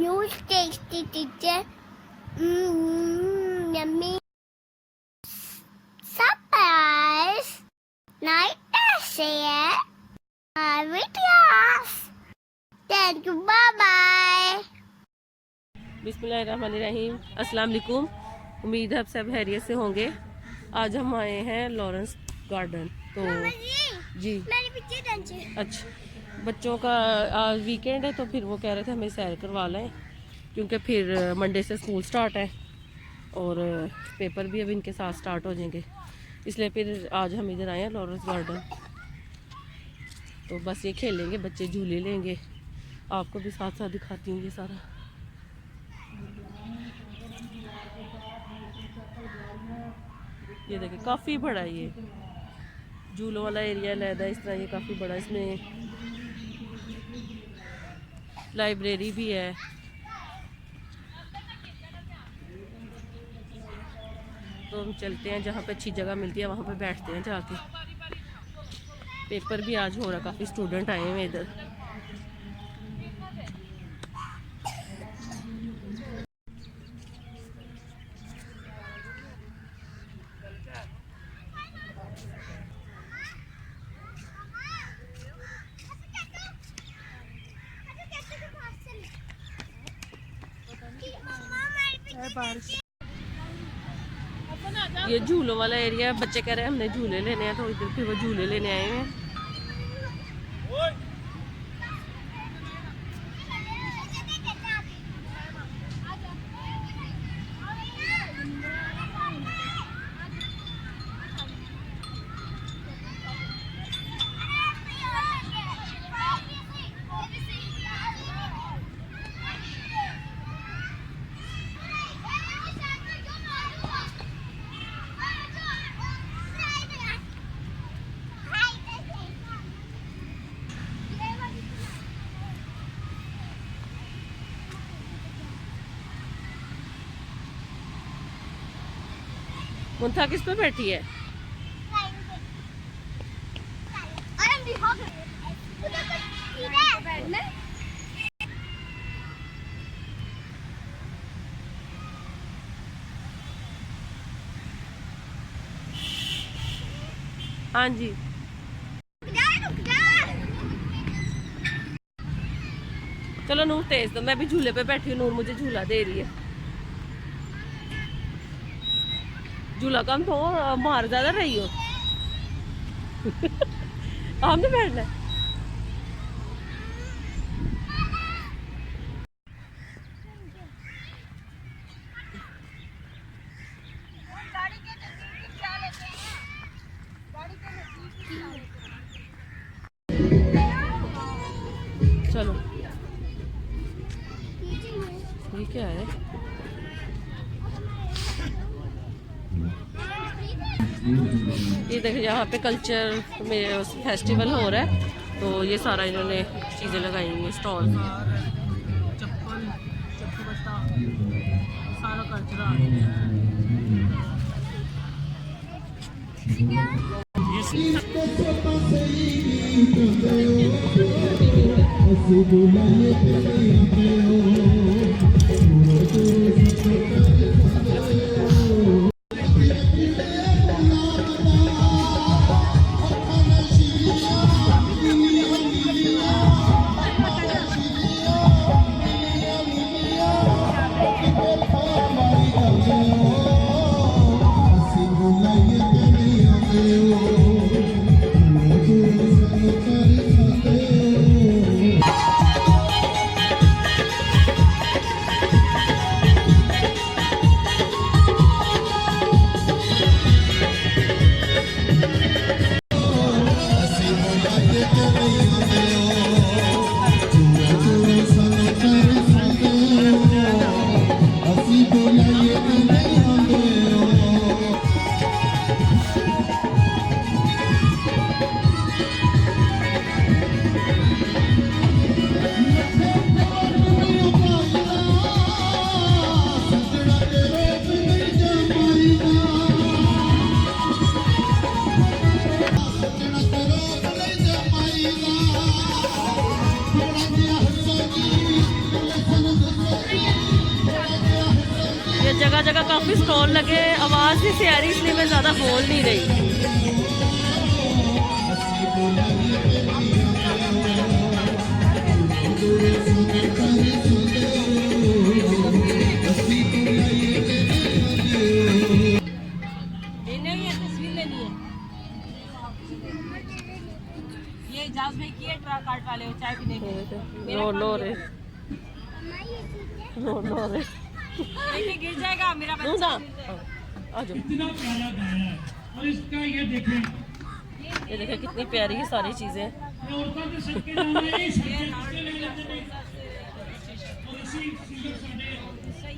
Huge tasty teacher. Yummy. Surprise. Night share. Videos. Thank you. Bye bye. बिस्मिल्लाहिर्रहमानिर्रहीम। अस्सलाम वालेकुम। उम्मीद है आप सब खैरियत से होंगे। आज हम आए हैं लॉरेंस गार्डन। तो जी अच्छा, बच्चों का आज वीकेंड है तो फिर वो कह रहे थे हमें सैर करवा लें, क्योंकि फिर मंडे से स्कूल स्टार्ट है और पेपर भी अब इनके साथ स्टार्ट हो जाएंगे, इसलिए फिर आज हम इधर आए हैं लॉरेंस गार्डन। तो बस ये खेलेंगे बच्चे, झूले लेंगे, आपको भी साथ साथ दिखाती हूँ ये सारा। ये देखिए काफ़ी बड़ा है, ये झूलों वाला एरिया लहदा इस तरह, ये काफ़ी बड़ा, इसमें लाइब्रेरी भी है। तो हम चलते हैं, जहाँ पे अच्छी जगह मिलती है वहाँ पे बैठते हैं जाके। पेपर भी आज हो रहा, काफ़ी स्टूडेंट आए हैं इधर। ये झूलों वाला एरिया, बच्चे कह रहे हैं हमने झूले लेने हैं, तो इधर फिर वो झूले लेने आए हैं। मुंथा किस पे बैठी है? हाँ जी, चलो नूर तेज दो, मैं भी झूले पे बैठी हूँ, नूर मुझे झूला दे रही है। झूला कम तो मार ज्यादा रही हो। आपने बैठना है। चलो ये क्या है? ये देखिए यहाँ पे कल्चर में फेस्टिवल हो रहा है, तो ये सारा इन्होंने चीज़ें लगाई हुई हैं, स्टॉल। चप्पल सारा कल्चर आ काफी स्टॉल लगे हैं, आवाज नहीं से आ रही इसलिए मैं ज्यादा बोल नहीं रही। तस्वीर लेनी है। ये इजाज भाई की कार्ड वाले हो चाय पीने के। लो रे लो रे गिर जाएगा मेरा बच्चा। आ जाओ। इतना प्यारा गाया है और इसका ये देखें कितनी प्यारी है सारी चीजें। औरतों के सबके नाम है इस सबके ले लेते हैं और इसी सिंगर साडे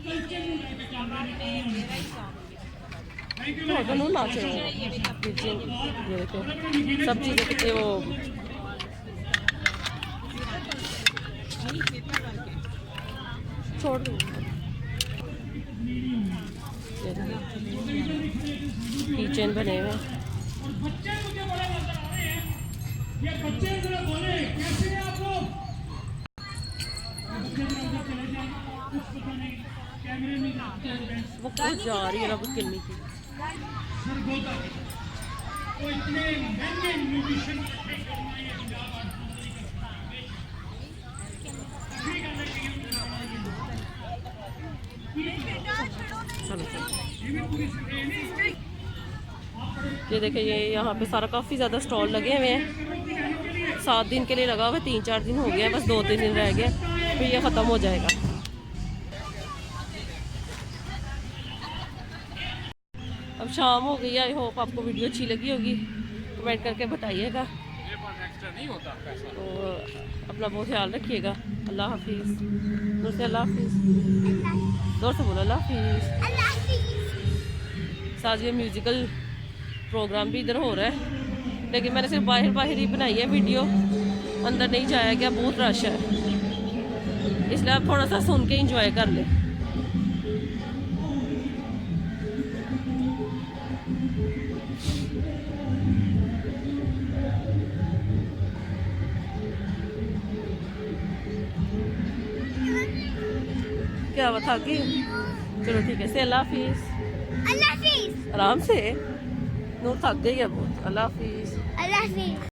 कल्चर में लेके चल रहे हैं। थैंक यू दोनों नाचे ये देखो सब चीजें कितने वो छोड़ दो। किचन बने हुए और बच्चे मुझे बड़े नजर आ रहे हैं। ये बच्चे जरा बोले कैसे हैं आप लोग? बच्चे जरा उधर चले जाएं, कुछ पता नहीं कैमरे में वो कहाँ जा रही है ना वो किन्नी की। सरगोदा तो इतने महंगे म्यूजिशियन इकट्ठे करना ये पंजाब आर्ट चलो ये देखिए ये यहाँ पे सारा काफ़ी ज़्यादा स्टॉल लगे हुए हैं। 7 दिन के लिए लगा हुआ है, 3-4 दिन हो गए हैं, बस 2-3 दिन रह गए फिर ये ख़त्म हो जाएगा। अब शाम हो गई, आई होप आपको वीडियो अच्छी लगी होगी, कमेंट करके बताइएगा। तो अपना बहुत ख्याल रखिएगा। अल्लाह हाफिज़। दूर से अल्लाह हाफिज़, दूर से बोलो अल्लाह हाफिज़। साथ ये म्यूज़िकल प्रोग्राम भी इधर हो रहा है, लेकिन मैंने सिर्फ बाहर ही बनाई है वीडियो, अंदर नहीं जाया गया, बहुत रश है, इसलिए आप थोड़ा सा सुन के इंजॉय कर लें। क्या बता के चलो ठीक है से अल्लाह हाफिज़। आराम से नूर थक गई है बहुत। अल्लाह हाफिज़।